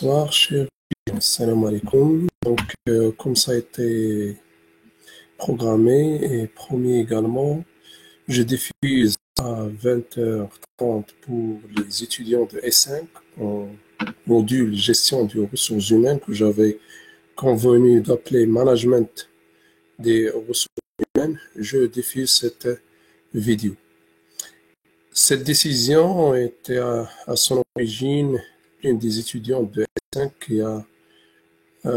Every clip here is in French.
Bonsoir, chers. Salam alaikum. Donc, comme ça a été programmé et promis également, je diffuse à 20h30 pour les étudiants de S5 en module gestion des ressources humaines que j'avais convenu d'appeler management des ressources humaines. Je diffuse cette vidéo. Cette décision était à son origine l'une des étudiantes de S5 qui a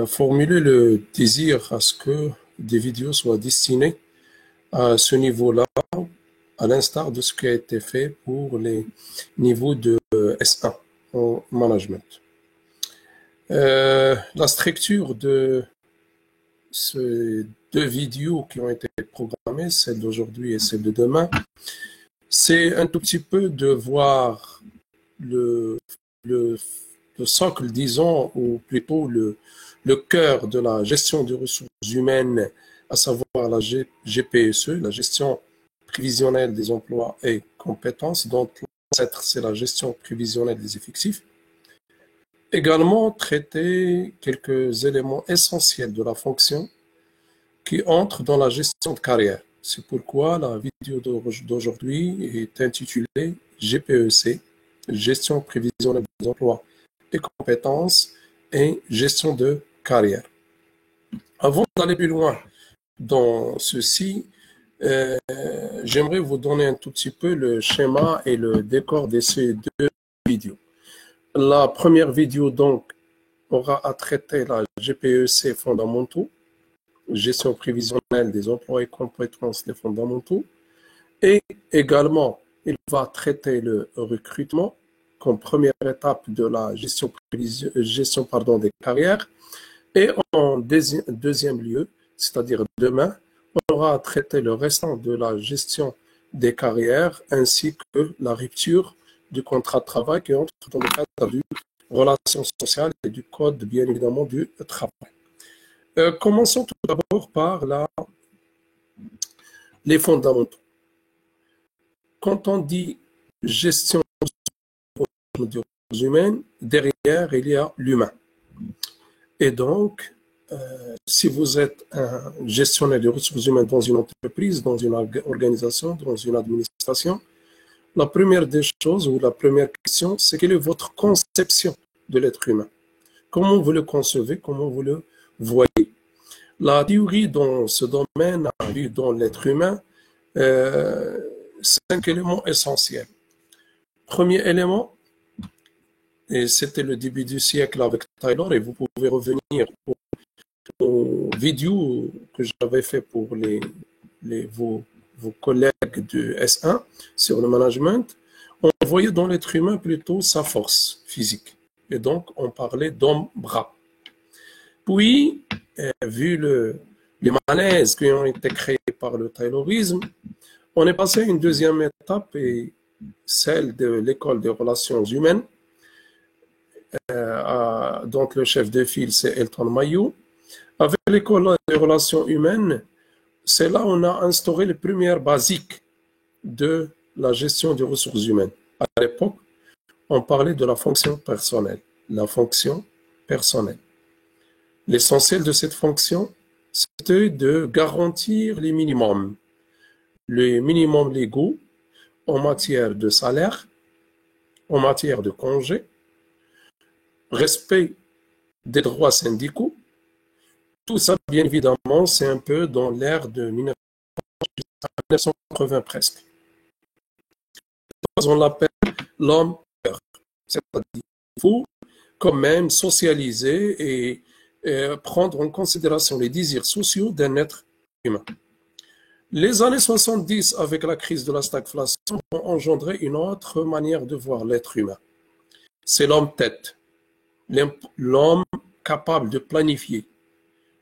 formulé le désir à ce que des vidéos soient destinées à ce niveau-là, à l'instar de ce qui a été fait pour les niveaux de S1 en management. La structure de ces deux vidéos qui ont été programmées, celle d'aujourd'hui et celle de demain, c'est un tout petit peu de voir le socle, disons, ou plutôt le cœur de la gestion des ressources humaines, à savoir la GPSE, la gestion prévisionnelle des emplois et compétences, dont l'ancêtre, c'est la gestion prévisionnelle des effectifs. Également, traiter quelques éléments essentiels de la fonction qui entrent dans la gestion de carrière. C'est pourquoi la vidéo d'aujourd'hui est intitulée GPEC, gestion prévisionnelle des emplois et compétences et gestion de carrière. Avant d'aller plus loin dans ceci, j'aimerais vous donner un tout petit peu le schéma et le décor de ces deux vidéos. La première vidéo, donc, aura à traiter la GPEC fondamentaux, gestion prévisionnelle des emplois et compétences des fondamentaux, et également, il va traiter le recrutement comme première étape de la gestion des carrières. Et en deuxième lieu, c'est-à-dire demain, on aura à traiter le restant de la gestion des carrières ainsi que la rupture du contrat de travail qui entre dans le cadre du relations sociales et du code, bien évidemment, du travail. Commençons tout d'abord par les fondamentaux. Quand on dit gestion des ressources humaines, derrière, il y a l'humain. Et donc, si vous êtes un gestionnaire des ressources humaines dans une entreprise, dans une organisation, dans une administration, la première des choses ou la première question, c'est quelle est votre conception de l'être humain? Comment vous le concevez? Comment vous le voyez? La théorie dans ce domaine, dans l'être humain, 5 éléments essentiels. Premier élément, et c'était le début du siècle avec Taylor, et vous pouvez revenir aux vidéos que j'avais fait pour vos collègues de S1 sur le management, on voyait dans l'être humain plutôt sa force physique. Et donc, on parlait d'homme-bras. Puis, vu les malaises qui ont été créés par le taylorisme, on est passé à une deuxième étape, et celle de l'école des relations humaines, dont le chef de file, c'est Elton Mailloux. Avec l'école des relations humaines, c'est là où on a instauré les premières basiques de la gestion des ressources humaines. À l'époque, on parlait de la fonction personnelle. La fonction personnelle. L'essentiel de cette fonction, c'était de garantir les minimums légaux en matière de salaire, en matière de congés, respect des droits syndicaux. Tout ça, bien évidemment, c'est un peu dans l'ère de 1980 presque. On l'appelle l'homme cœur. C'est-à-dire qu'il faut quand même socialiser et prendre en considération les désirs sociaux d'un être humain. Les années 70, avec la crise de la stagflation, ont engendré une autre manière de voir l'être humain. C'est l'homme-tête, l'homme capable de planifier,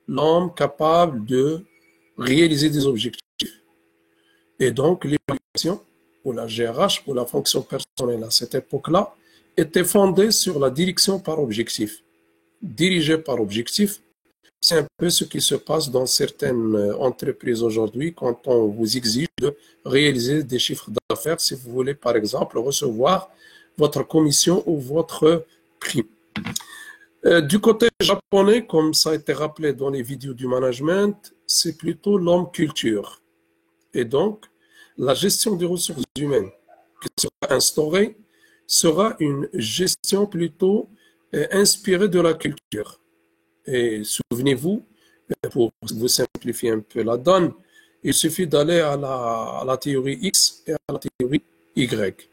l'homme capable de réaliser des objectifs. Et donc, l'évaluation ou la GRH, ou la fonction personnelle à cette époque-là, était fondée sur la direction par objectif. Dirigé par objectif, c'est un peu ce qui se passe dans certaines entreprises aujourd'hui quand on vous exige de réaliser des chiffres d'affaires si vous voulez, par exemple, recevoir votre commission ou votre prime. Du côté japonais, comme ça a été rappelé dans les vidéos du management, c'est plutôt l'homme culture. Et donc, la gestion des ressources humaines qui sera instaurée sera une gestion plutôt inspirée de la culture. Et souvenez-vous, pour vous simplifier un peu la donne, il suffit d'aller à la théorie X et à la théorie Y.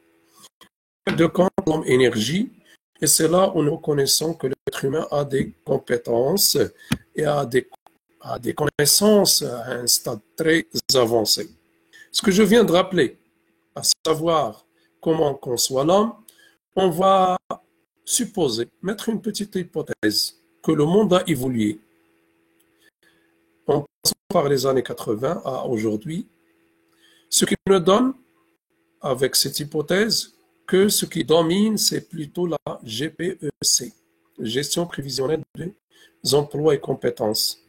De compte comme énergie, et c'est là où nous reconnaissons que l'être humain a des compétences et a des connaissances à un stade très avancé. Ce que je viens de rappeler, à savoir comment conçoit l'homme, on va supposer, mettre une petite hypothèse, que le monde a évolué. En passant par les années 80 à aujourd'hui, ce qui nous donne, avec cette hypothèse, que ce qui domine, c'est plutôt la GPEC, gestion prévisionnelle des emplois et compétences.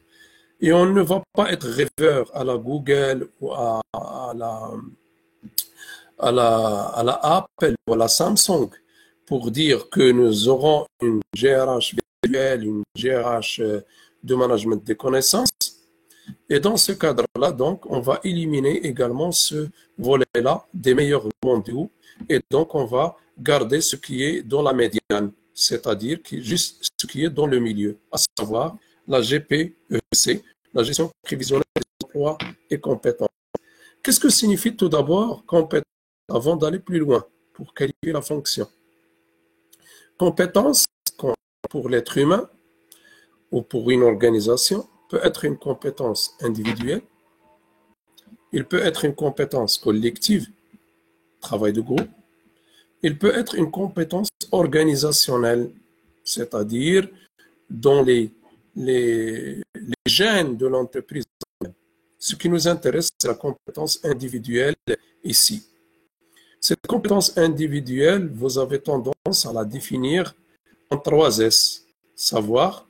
Et on ne va pas être rêveur à la Google ou à la Apple ou à la Samsung pour dire que nous aurons une GRH virtuelle, une GRH de management des connaissances. Et dans ce cadre-là, donc, on va éliminer également ce volet-là des meilleurs mondiaux. Et donc, on va garder ce qui est dans la médiane, c'est-à-dire juste ce qui est dans le milieu, à savoir la GPEC, la gestion prévisionnelle des emplois et compétences. Qu'est-ce que signifie tout d'abord compétence avant d'aller plus loin pour qualifier la fonction? Compétence, pour l'être humain ou pour une organisation, peut être une compétence individuelle, il peut être une compétence collective, travail de groupe, il peut être une compétence organisationnelle, c'est-à-dire dans les gènes de l'entreprise. Ce qui nous intéresse, c'est la compétence individuelle ici. Cette compétence individuelle, vous avez tendance à la définir en 3 S. Savoir,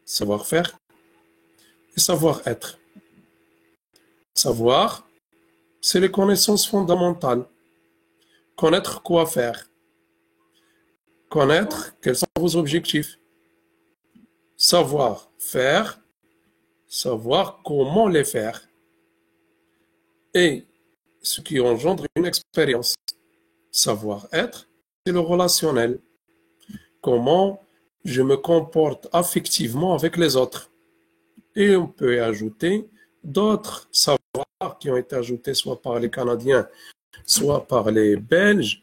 savoir-faire et savoir-être. Savoir, c'est les connaissances fondamentales. Connaître quoi faire. Connaître quels sont vos objectifs. Savoir faire, savoir comment les faire. Et ce qui engendre une expérience. Savoir-être, c'est le relationnel. Comment je me comporte affectivement avec les autres. Et on peut y ajouter d'autres savoirs qui ont été ajoutés soit par les Canadiens, soit par les Belges.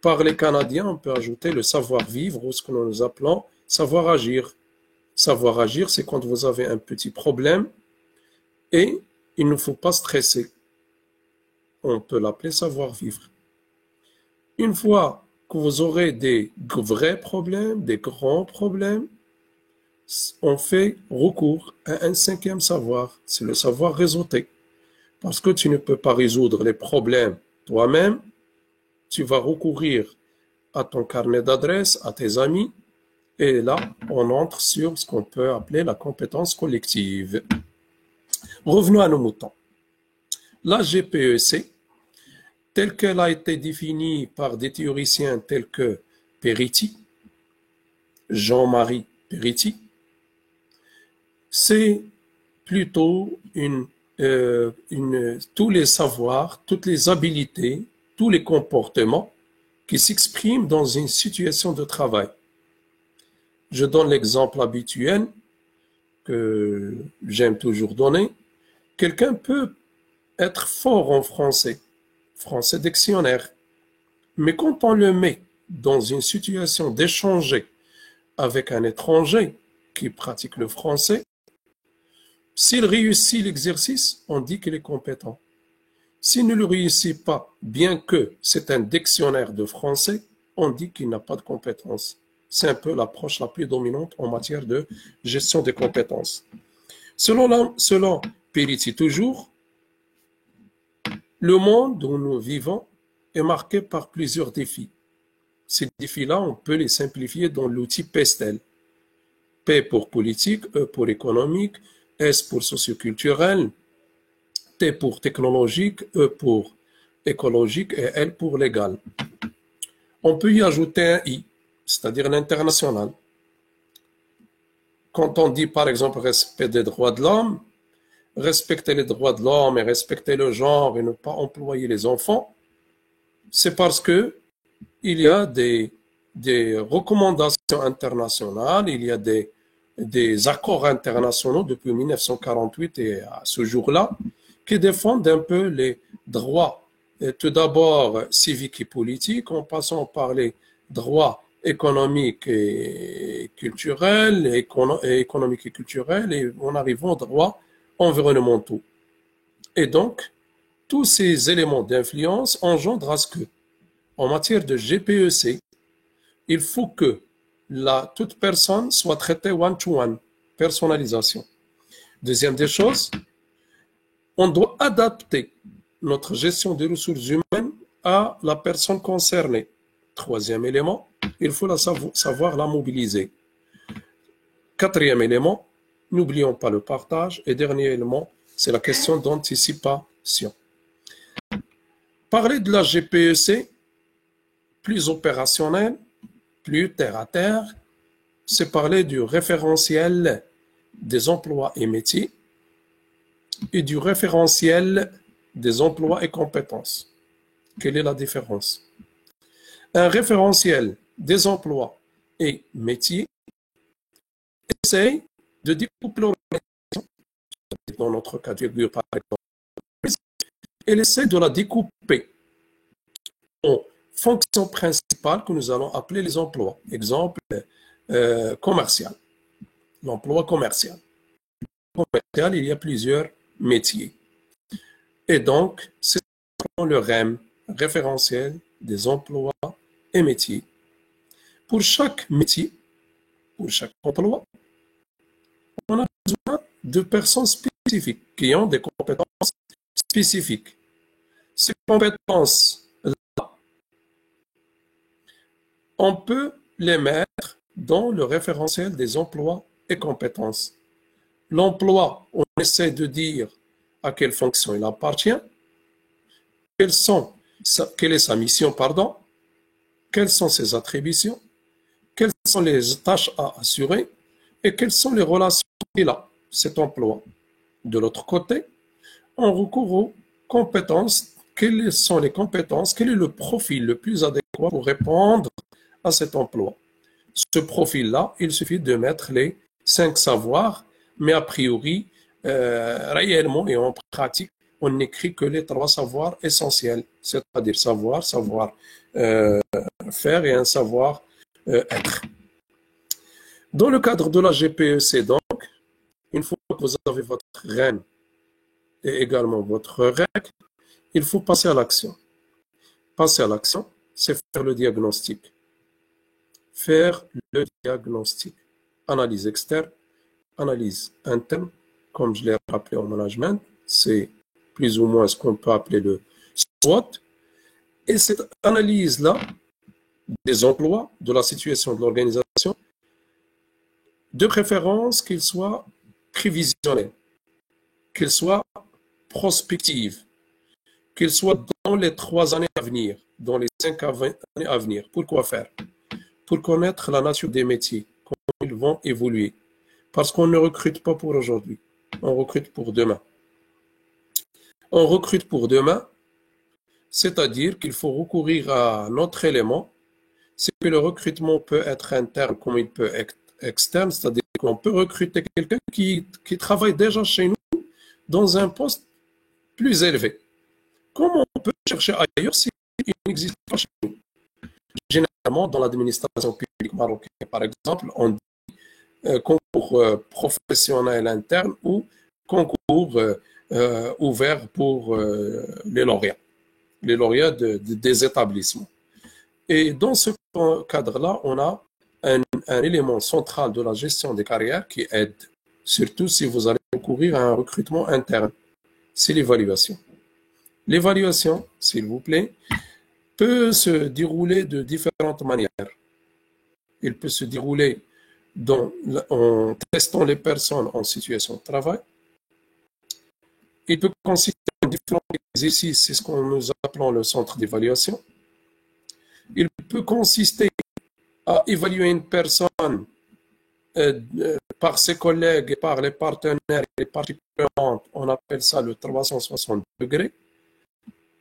Par les Canadiens, on peut ajouter le savoir-vivre ou ce que nous appelons savoir-agir. Savoir-agir, c'est quand vous avez un petit problème et il ne faut pas stresser. On peut l'appeler savoir-vivre. Une fois que vous aurez des vrais problèmes, des grands problèmes, on fait recours à un 5e savoir, c'est le savoir réseauté. Parce que tu ne peux pas résoudre les problèmes toi-même, tu vas recourir à ton carnet d'adresses, à tes amis, et là, on entre sur ce qu'on peut appeler la compétence collective. Revenons à nos moutons. La GPEC, telle qu'elle a été définie par des théoriciens tels que Peretti, Jean-Marie Peretti, c'est plutôt tous les savoirs, toutes les habiletés, tous les comportements qui s'expriment dans une situation de travail. Je donne l'exemple habituel que j'aime toujours donner. Quelqu'un peut être fort en français, français dictionnaire, mais quand on le met dans une situation d'échanger avec un étranger qui pratique le français, s'il réussit l'exercice, on dit qu'il est compétent. S'il ne le réussit pas, bien que c'est un dictionnaire de français, on dit qu'il n'a pas de compétences. C'est un peu l'approche la plus dominante en matière de gestion des compétences. Selon Peretti toujours, le monde où nous vivons est marqué par plusieurs défis. Ces défis-là, on peut les simplifier dans l'outil PESTEL. P pour politique, E pour économique, S pour socioculturel, T pour technologique, E pour écologique et L pour légal. On peut y ajouter un I, c'est-à-dire l'international. quand on dit par exemple respect des droits de l'homme, respecter les droits de l'homme et respecter le genre et ne pas employer les enfants, c'est parce que il y a des recommandations internationales, il y a des accords internationaux depuis 1948 et à ce jour-là qui défendent un peu les droits, tout d'abord civiques et politiques, en passant par les droits économiques et culturels, économiques et culturels, et en arrivant aux droits environnementaux. Et donc, tous ces éléments d'influence engendrent à ce que, en matière de GPEC, il faut que toute personne soit traitée one-to-one, personnalisation. Deuxième des choses, on doit adapter notre gestion des ressources humaines à la personne concernée. Troisième élément, il faut savoir la mobiliser. Quatrième élément, n'oublions pas le partage. Et dernier élément, c'est la question d'anticipation. Parler de la GPEC, plus opérationnel, plus terre à terre, c'est parler du référentiel des emplois et métiers et du référentiel des emplois et compétences. Quelle est la différence? Un référentiel des emplois et métiers essaye de découper l'organisation, dans notre cas de figure par exemple, elle essaie de la découper en fonctions principales que nous allons appeler les emplois. Exemple, commercial. L'emploi commercial. Commercial, il y a plusieurs métiers. Et donc, c'est le REM, référentiel des emplois et métiers. Pour chaque métier, pour chaque emploi, on a besoin de personnes spécifiques qui ont des compétences spécifiques. Ces compétences-là, on peut les mettre dans le référentiel des emplois et compétences. L'emploi, on essaie de dire à quelle fonction il appartient, quelle est sa mission, quelles sont ses attributions, quelles sont les tâches à assurer et quelles sont les relations qu'il a, cet emploi. De l'autre côté, on recourt aux compétences. Quelles sont les compétences? Quel est le profil le plus adéquat pour répondre à cet emploi? Ce profil-là, il suffit de mettre les 5 savoirs, mais a priori, réellement et en pratique, on n'écrit que les 3 savoirs essentiels, c'est-à-dire savoir faire et un savoir être. Dans le cadre de la GPEC, donc, une fois que vous avez votre REM et également votre règle, il faut passer à l'action. Passer à l'action, c'est faire le diagnostic. Faire le diagnostic. Analyse externe, analyse interne, comme je l'ai rappelé en management, c'est plus ou moins ce qu'on peut appeler le SWOT. Et cette analyse-là des emplois, de la situation de l'organisation, de préférence qu'il soit prévisionnel, qu'il soit prospective, qu'il soit dans les 3 années à venir, dans les 5 années à venir. Pourquoi faire? Pour connaître la nature des métiers, comment ils vont évoluer. Parce qu'on ne recrute pas pour aujourd'hui, on recrute pour demain. On recrute pour demain, c'est-à-dire qu'il faut recourir à un autre élément, c'est que le recrutement peut être interne comme il peut être externe, c'est-à-dire qu'on peut recruter quelqu'un qui travaille déjà chez nous dans un poste plus élevé. Comment on peut chercher ailleurs s'il n'existe pas chez nous? Généralement, dans l'administration publique marocaine, par exemple, on dit concours professionnel interne ou concours ouvert pour les lauréats des établissements. Et dans ce cadre-là, on a un élément central de la gestion des carrières qui aide, surtout si vous allez recourir à un recrutement interne, c'est l'évaluation. L'évaluation, s'il vous plaît, peut se dérouler de différentes manières. Il peut se dérouler en testant les personnes en situation de travail. Il peut consister en différents exercices, c'est ce que nous appelons le centre d'évaluation. Il peut consister à évaluer une personne par ses collègues et par les partenaires et les parties prenantes, on appelle ça le 360 degrés,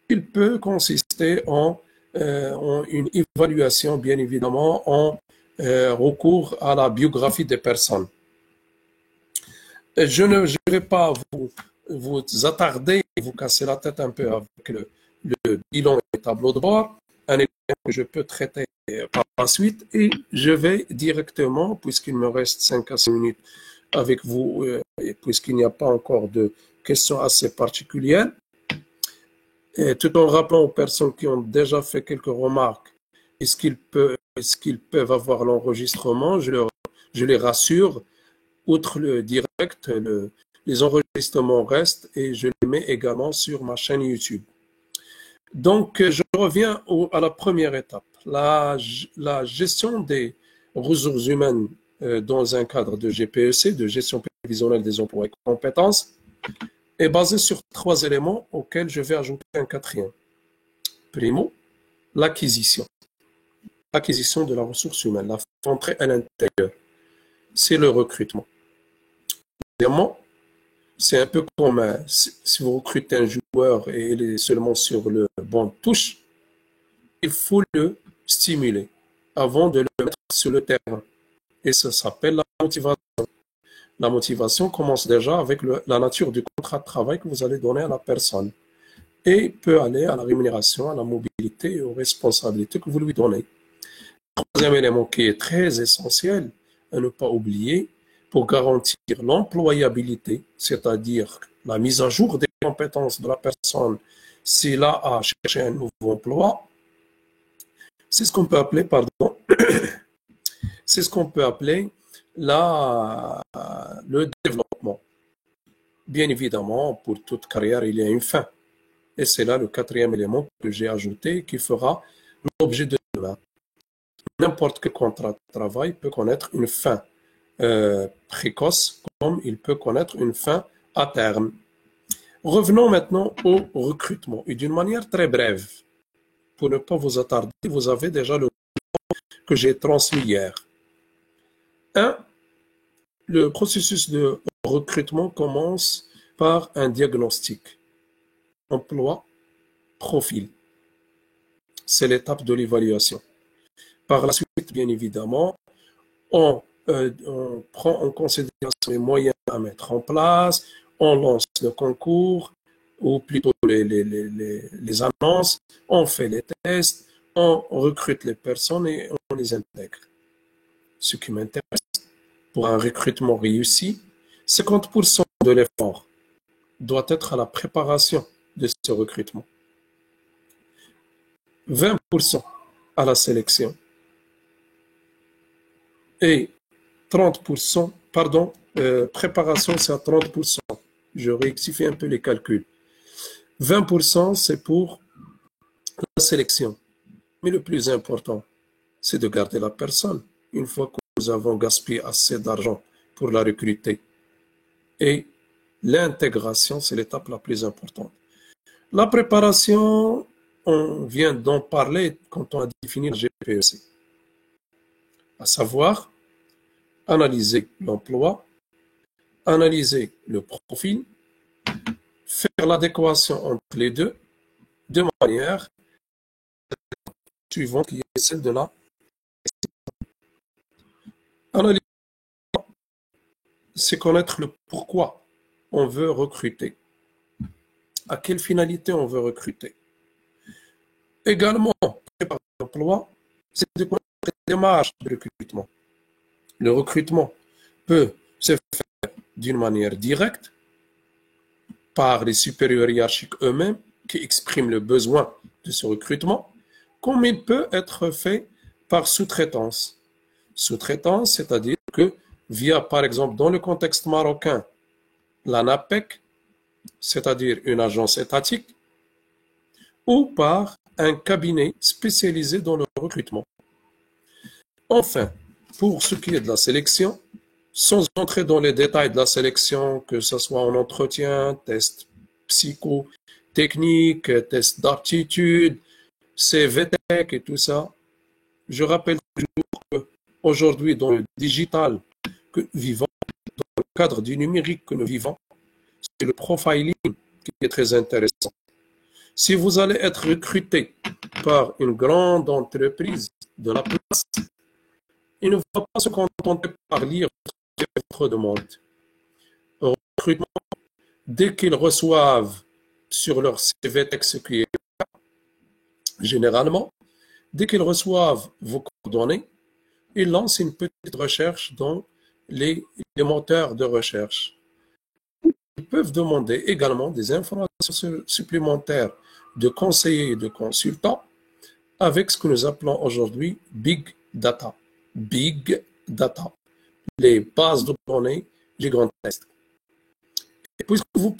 il peut consister en une évaluation, bien évidemment, en recours à la biographie des personnes. Et je ne vais pas vous attarder et vous casser la tête un peu avec le bilan et tableau de bord, un élément que je peux traiter par la suite, et je vais directement, puisqu'il me reste 5 à 6 minutes avec vous, et puisqu'il n'y a pas encore de questions assez particulières, et tout en rappelant aux personnes qui ont déjà fait quelques remarques, est-ce qu'ils peuvent avoir l'enregistrement, je les rassure, outre le direct, les enregistrements restent et je les mets également sur ma chaîne YouTube. Donc, je reviens à la première étape, la gestion des ressources humaines dans un cadre de GPEC, de gestion prévisionnelle des emplois et compétences, est basée sur 3 éléments auxquels je vais ajouter un 4e. Primo, l'acquisition. L'acquisition de la ressource humaine, la entrée à l'intérieur. C'est le recrutement. Deuxièmement, c'est un peu comme si vous recrutez un joueur et il est seulement sur le banc de touche, il faut le stimuler avant de le mettre sur le terrain. Et ça s'appelle la motivation. La motivation commence déjà avec la nature du contrat de travail que vous allez donner à la personne et peut aller à la rémunération, à la mobilité et aux responsabilités que vous lui donnez. Le troisième élément qui est très essentiel à ne pas oublier pour garantir l'employabilité, c'est-à-dire la mise à jour des compétences de la personne s'il a à chercher un nouveau emploi, c'est ce qu'on peut appeler, c'est ce qu'on peut appeler le développement. Bien évidemment, pour toute carrière, il y a une fin. Et c'est là le 4e élément que j'ai ajouté qui fera l'objet de demain. N'importe quel contrat de travail peut connaître une fin précoce comme il peut connaître une fin à terme. Revenons maintenant au recrutement et d'une manière très brève. Pour ne pas vous attarder, vous avez déjà le que j'ai transmis hier. 1. Le processus de recrutement commence par un diagnostic. Emploi, profil. C'est l'étape de l'évaluation. Par la suite, bien évidemment, on prend en considération les moyens à mettre en place, on lance le concours, ou plutôt les annonces, on fait les tests, on recrute les personnes et on les intègre. Ce qui m'intéresse, pour un recrutement réussi, 50% de l'effort doit être à la préparation de ce recrutement, 20% à la sélection et 30%, préparation c'est à 30%, je rectifie un peu les calculs. 20% c'est pour la sélection, mais le plus important, c'est de garder la personne une fois que nous avons gaspillé assez d'argent pour la recruter. Et l'intégration, c'est l'étape la plus importante. La préparation, on vient d'en parler quand on a défini le GPEC, à savoir analyser l'emploi, analyser le profil, faire l'adéquation entre les deux, de manière suivante qui est celle de la analyse. C'est connaître le pourquoi on veut recruter, à quelle finalité on veut recruter. Également, préparer l'emploi, c'est de connaître les démarches de recrutement. Le recrutement peut se faire d'une manière directe par les supérieurs hiérarchiques eux-mêmes qui expriment le besoin de ce recrutement, comme il peut être fait par sous-traitance. Sous-traitance, c'est-à-dire que via, par exemple, dans le contexte marocain, l'ANAPEC, c'est-à-dire une agence étatique, ou par un cabinet spécialisé dans le recrutement. Enfin, pour ce qui est de la sélection, sans entrer dans les détails de la sélection, que ce soit en entretien, test psychotechnique, test d'aptitude, CVTech et tout ça, je rappelle toujours qu'aujourd'hui, dans le digital que nous vivons, cadre du numérique que nous vivons, c'est le profiling qui est très intéressant. Si vous allez être recruté par une grande entreprise de la place, il ne va pas se contenter par lire votre demande. Au recrutement, dès qu'ils reçoivent sur leur CV texte qui est généralement, dès qu'ils reçoivent vos coordonnées, ils lancent une petite recherche dans les moteurs de recherche. Ils peuvent demander également des informations supplémentaires de conseillers et de consultants avec ce que nous appelons aujourd'hui Big Data. Big Data, les bases de données gigantesques. Et puisque vous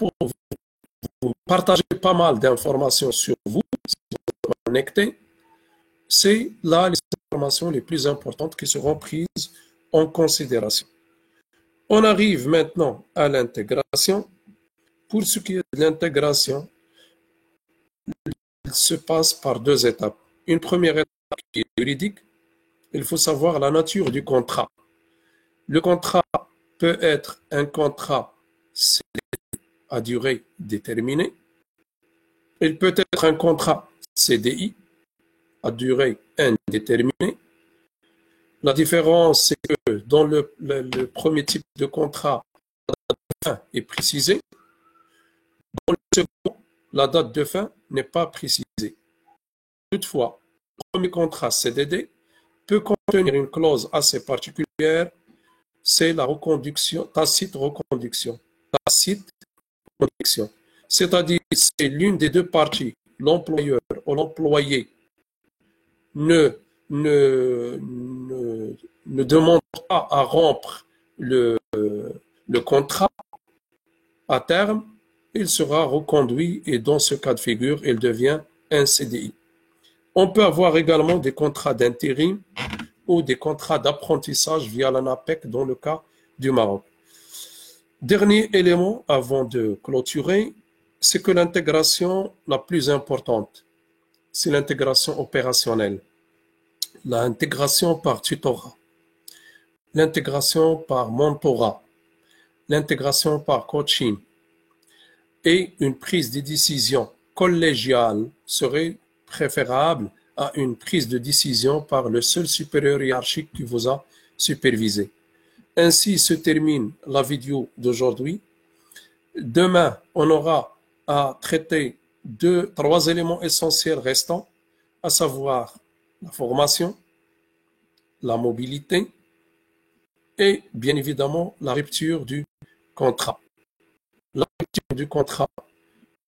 partagez pas mal d'informations sur vous, si vous êtes connecté, c'est là les informations les plus importantes qui seront prises en considération. On arrive maintenant à l'intégration. Pour ce qui est de l'intégration, il se passe par deux étapes. Une première étape qui est juridique, il faut savoir la nature du contrat. Le contrat peut être un contrat à durée déterminée. Il peut être un contrat CDI à durée indéterminée. La différence, c'est que dans le premier type de contrat, la date de fin est précisée. Dans le second, la date de fin n'est pas précisée. Toutefois, le premier contrat CDD peut contenir une clause assez particulière, c'est la reconduction, tacite reconduction. Tacite reconduction. C'est-à-dire que c'est l'une des deux parties, l'employeur ou l'employé, ne demande pas à rompre le contrat à terme, il sera reconduit et dans ce cas de figure, il devient un CDI. On peut avoir également des contrats d'intérim ou des contrats d'apprentissage via l'ANAPEC dans le cas du Maroc. Dernier élément avant de clôturer, c'est que l'intégration la plus importante, c'est l'intégration opérationnelle. L'intégration par tutorat, l'intégration par mentorat, l'intégration par coaching et une prise de décision collégiale serait préférable à une prise de décision par le seul supérieur hiérarchique qui vous a supervisé. Ainsi se termine la vidéo d'aujourd'hui. Demain, on aura à traiter trois éléments essentiels restants, à savoir la formation, la mobilité et bien évidemment la rupture du contrat. La rupture du contrat,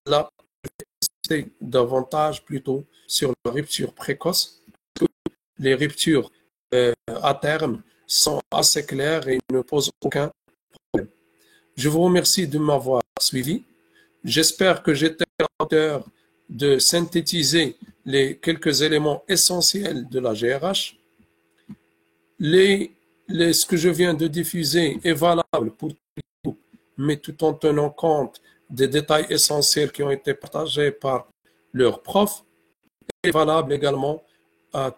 là, je vais insister davantage plutôt sur la rupture précoce. Les ruptures à terme sont assez claires et ne posent aucun problème. Je vous remercie de m'avoir suivi. J'espère que j'étais à la hauteur de synthétiser les quelques éléments essentiels de la GRH. Ce que je viens de diffuser est valable pour tout, mais tout en tenant compte des détails essentiels qui ont été partagés par leurs profs, est valable également à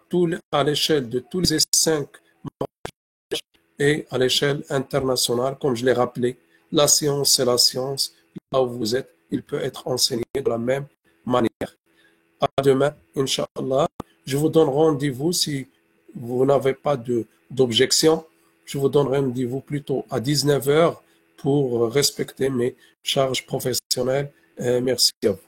l'échelle de tous les 5 et à l'échelle internationale. Comme je l'ai rappelé, la science, c'est la science. Là où vous êtes, il peut être enseigné de la même manière. À demain, Inch'Allah. Je vous donne rendez-vous si vous n'avez pas d'objection. Je vous donne rendez-vous plutôt à 19 h pour respecter mes charges professionnelles. Merci à vous.